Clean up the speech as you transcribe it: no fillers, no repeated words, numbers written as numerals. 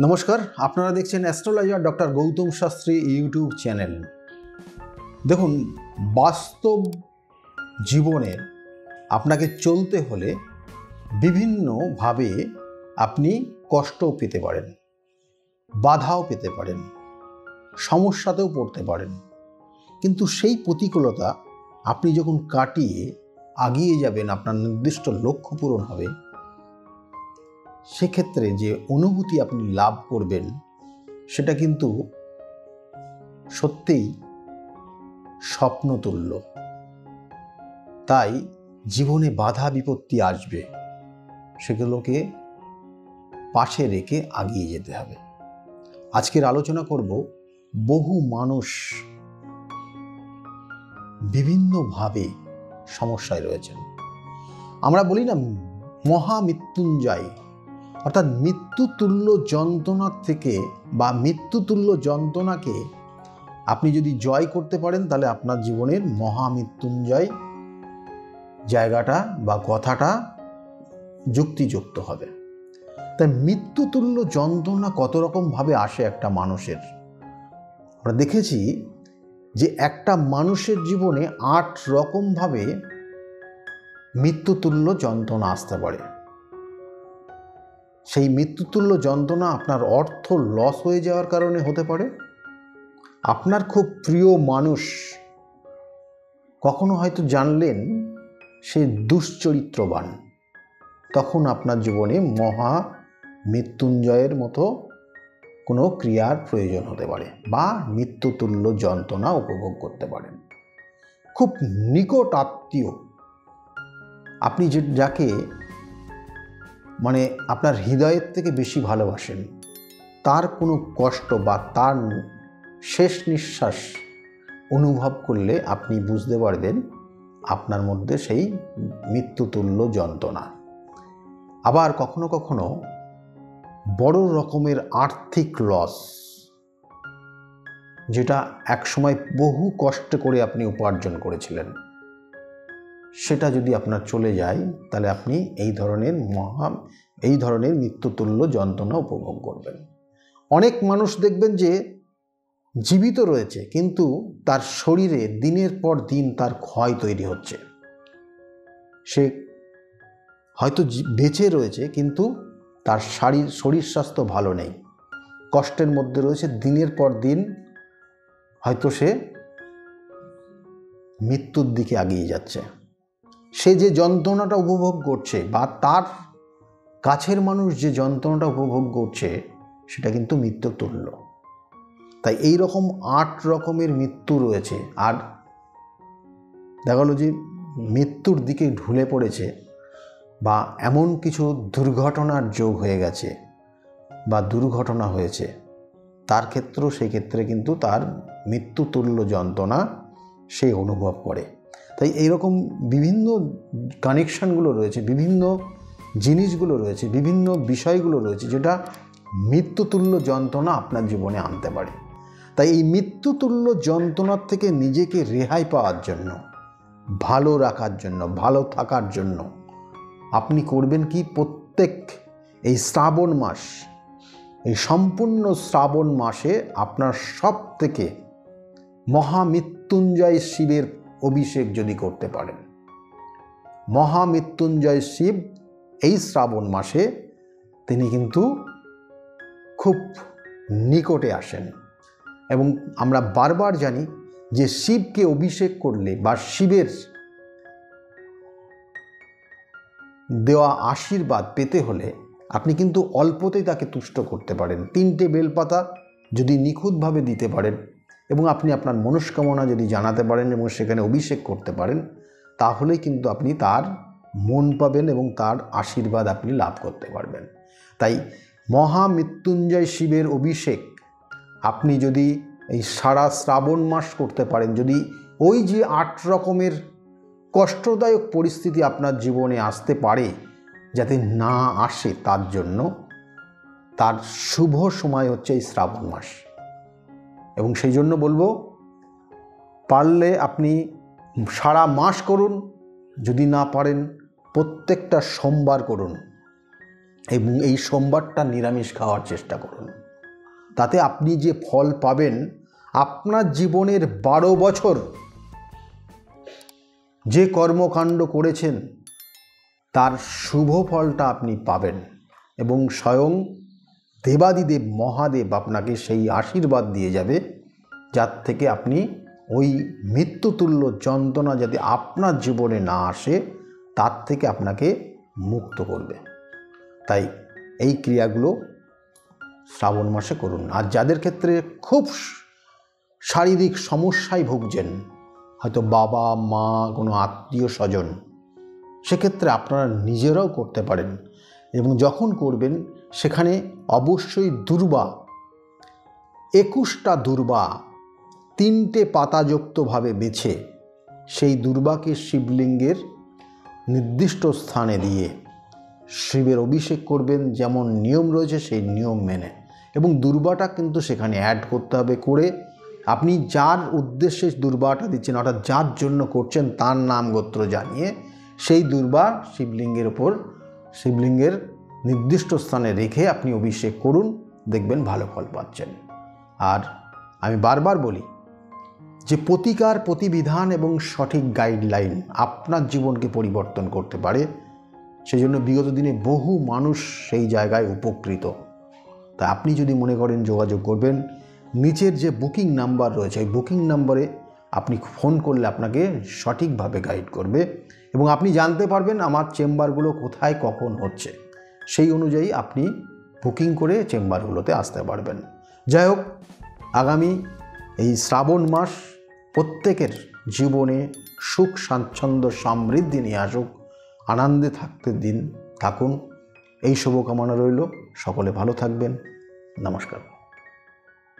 নমস্কার, আপনারা দেখছেন astrologer doctor Gautam Shastri YouTube channel. দেখুন, বাস্তব জীবনে আপনাকে চলতে হলে বিভিন্নভাবে আপনি কষ্টও পেতে পারেন, বাধাও পেতে পারেন, সমস্যাতেও পড়তে পারেন। কিন্তু সেই প্রতিকূলতা আপনি যখন কাটিয়ে এগিয়ে যাবেন, আপনার নির্দিষ্ট লক্ষ্য পূরণ হবে, সেক্ষেত্রে যে অনুভূতি আপনি লাভ করবেন সেটা কিন্তু সত্যিই স্বপ্নতুল্য। তাই জীবনে বাধা বিপত্তি আসবে, সেগুলোকে পাশে রেখে এগিয়ে যেতে হবে। আজকের আলোচনা করব, বহু মানুষ বিভিন্নভাবে সমস্যায় রয়েছেন। আমরা বলি না, মহামৃত্যুঞ্জয়, অর্থাৎ মৃত্যুতুল্য যন্ত্রণার থেকে বা মৃত্যুতুল্য যন্ত্রণাকে আপনি যদি জয় করতে পারেন, তাহলে আপনার জীবনের মহামৃত্যুঞ্জয় জায়গাটা বা কথাটা যুক্তিযুক্ত হবে। তাই মৃত্যুতুল্য যন্ত্রণা কত রকমভাবে আসে একটা মানুষের। আমরা দেখেছি যে একটা মানুষের জীবনে 8 রকমভাবে মৃত্যুতুল্য যন্ত্রণা আসতে পারে। সেই মৃত্যুতুল্য যন্ত্রণা আপনার অর্থ লস হয়ে যাওয়ার কারণে হতে পারে, আপনার খুব প্রিয় মানুষ কখনো হয়তো জানলেন সে দুশ্চরিত্রবান, তখন আপনার জীবনে মহা মৃত্যুঞ্জয়ের মতো কোনো ক্রিয়ার প্রয়োজন হতে পারে বা মৃত্যুতুল্য যন্ত্রণা উপভোগ করতে পারেন। খুব নিকট আত্মীয়, আপনি যাকে আপনার হৃদয়ের থেকে বেশি ভালোবাসেন, তার কোনো কষ্ট বা তার শেষ নিঃশ্বাস অনুভব করলে আপনি বুঝতে পারবেন আপনার মধ্যে সেই মৃত্যুতুল্য যন্ত্রণা। আবার কখনো কখনো বড় রকমের আর্থিক লস, যেটা একসময় বহু কষ্ট করে আপনি উপার্জন করেছিলেন, সেটা যদি আপনার চলে যায়, তাহলে আপনি এই ধরনের মৃত্যুতুল্য যন্ত্রণা উপভোগ করবেন। অনেক মানুষ দেখবেন যে জীবিত রয়েছে, কিন্তু তার শরীরে দিনের পর দিন তার ক্ষয় তৈরি হচ্ছে। সে হয়তো বেঁচে রয়েছে, কিন্তু তার শরীর স্বাস্থ্য ভালো নেই, কষ্টের মধ্যে রয়েছে, দিনের পর দিন হয়তো সে মৃত্যুর দিকে এগিয়ে যাচ্ছে। সে যে যন্ত্রণাটা উপভোগ করছে বা তার কাছের মানুষ যে যন্ত্রণাটা উপভোগ করছে, সেটা কিন্তু মৃত্যুতুল্য। তাই এই রকম 8 রকমের মৃত্যু রয়েছে। আর দেখা গেল যে মৃত্যুর দিকে ঢুলে পড়েছে বা এমন কিছু দুর্ঘটনার যোগ হয়ে গেছে বা দুর্ঘটনা হয়েছে, তার ক্ষেত্রেও সেই ক্ষেত্রে কিন্তু তার মৃত্যুতুল্য যন্ত্রণা সে অনুভব করে। তাই এইরকম বিভিন্ন কানেকশানগুলো রয়েছে, বিভিন্ন জিনিসগুলো রয়েছে, বিভিন্ন বিষয়গুলো রয়েছে, যেটা মৃত্যুতুল্য যন্ত্রণা আপনার জীবনে আনতে পারে। তাই এই মৃত্যুতুল্য যন্ত্রণার থেকে নিজেকে রেহাই পাওয়ার জন্য, ভালো রাখার জন্য, ভালো থাকার জন্য আপনি করবেন কি, প্রত্যেক এই শ্রাবণ মাস, এই সম্পূর্ণ শ্রাবণ মাসে আপনার সব থেকে মহামৃত্যুঞ্জয় শিবের অভিষেক যদি করতে পারেন। মহামৃত্যুঞ্জয় শিব এই শ্রাবণ মাসে তিনি কিন্তু খুব নিকটে আসেন। এবং আমরা বারবার জানি যে শিবকে অভিষেক করলে বা শিবের দেওয়া আশীর্বাদ পেতে হলে আপনি কিন্তু অল্পতেই তাকে তুষ্ট করতে পারেন। 3টে বেলপাতা যদি নিখুঁতভাবে দিতে পারেন এবং আপনি আপনার মনস্কামনা যদি জানাতে পারেন এবং সেখানে অভিষেক করতে পারেন, তাহলেই কিন্তু আপনি তার মন পাবেন এবং তার আশীর্বাদ আপনি লাভ করতে পারবেন। তাই মহামৃত্যুঞ্জয় শিবের অভিষেক আপনি যদি এই সারা শ্রাবণ মাস করতে পারেন, যদি ওই যে 8 রকমের কষ্টদায়ক পরিস্থিতি আপনার জীবনে আসতে পারে যাতে না আসে, তার জন্য তার শুভ সময় হচ্ছে এই শ্রাবণ মাস। এবং সেই জন্য বলবো, পারলে আপনি সারা মাস করুন, যদি না পারেন প্রত্যেকটা সোমবার করুন। এবং এই সোমবারটা নিরামিষ খাওয়ার চেষ্টা করুন। তাতে আপনি যে ফল পাবেন, আপনার জীবনের 12 বছর যে কর্মকাণ্ড করেছেন তার শুভ ফলটা আপনি পাবেন, এবং স্বয়ং দেবাদিদেব মহাদেব আপনাকে সেই আশীর্বাদ দিয়ে যাবে, যার থেকে আপনি ওই মৃত্যুতুল্য যন্ত্রণা যাতে আপনার জীবনে না আসে তার থেকে আপনাকে মুক্ত করবে। তাই এই ক্রিয়াগুলো শ্রাবণ মাসে করুন। আর যাদের ক্ষেত্রে খুব শারীরিক সমস্যায় ভুগছেন, হয়তো বাবা মা কোনো আত্মীয় স্বজন, সেক্ষেত্রে আপনারা নিজেরাও করতে পারেন। এবং যখন করবেন সেখানে অবশ্যই দূর্বা, 21টা দূর্বা 3টে পাতাযুক্তভাবে বেছে সেই দূর্বাকে শিবলিঙ্গের নির্দিষ্ট স্থানে দিয়ে শিবের অভিষেক করবেন, যেমন নিয়ম রয়েছে সেই নিয়ম মেনে। এবং দূর্বাটা কিন্তু সেখানে অ্যাড করতে হবে। করে আপনি যার উদ্দেশ্যে দূর্বাটা দিচ্ছেন, অর্থাৎ যার জন্য করছেন তার নাম গোত্র জানিয়ে সেই দূর্বা শিবলিঙ্গের ওপর, শিবলিঙ্গের নির্দিষ্ট স্থানে রেখে আপনি অভিষেক করুন, দেখবেন ভালো ফল পাচ্ছেন। আর আমি বারবার বলি যে প্রতিকার, প্রতিবিধান এবং সঠিক গাইডলাইন আপনার জীবনকে পরিবর্তন করতে পারে। সেজন্য বিগত দিনে বহু মানুষ সেই জায়গায় উপকৃত। তা আপনি যদি মনে করেন যোগাযোগ করবেন, নিচের যে বুকিং নাম্বার রয়েছে ওই বুকিং নাম্বারে আপনি ফোন করলে আপনাকে সঠিকভাবে গাইড করবে, এবং আপনি জানতে পারবেন আমার চেম্বারগুলো কোথায় কখন হচ্ছে। সেই অনুযায়ী আপনি বুকিং করে চেম্বারগুলোতে আসতে পারবেন। যাই হোক, আগামী এই শ্রাবণ মাস প্রত্যেকের জীবনে সুখ, স্বাচ্ছন্দ্য, সমৃদ্ধি নিয়ে আসুক, আনন্দে থাকুন, এই শুভকামনা রইল। সকলে ভালো থাকবেন। নমস্কার।